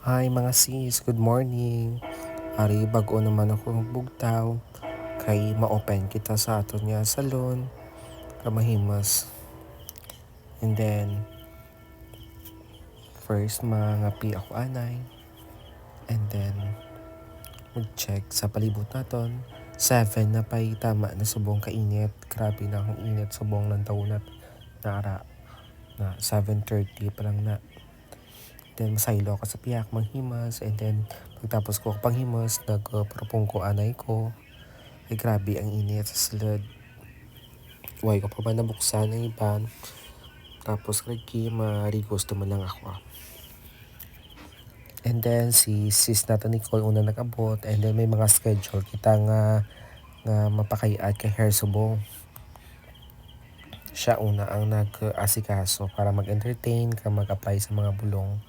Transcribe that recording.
Hi mga sis, good morning. Ari bago naman ako magbugtaw kay ma-open kita sa aton nga salon, kamahimas. And then first mangapi ako anay, and then mag-check sa palibot naton. 7 na pa'y tama na subong kainit. Grabe na akong init subong ng taunat na ara na 7:30 pa lang na. Then masaylo ako sa piyak manghimas, and then pagtapos ko panghimas nagpropong ko anay ko. Ay grabe ang init sa silid. Huwag ko pa ba nabuksan ang iban. Tapos kagi marigos naman lang ako. And then si sis natin Nicole una nag-abot, and then may mga schedule kita nga mapakayat kay hair subong. Siya una ang nag-asikaso para mag-entertain ka mag-apply sa mga bulong.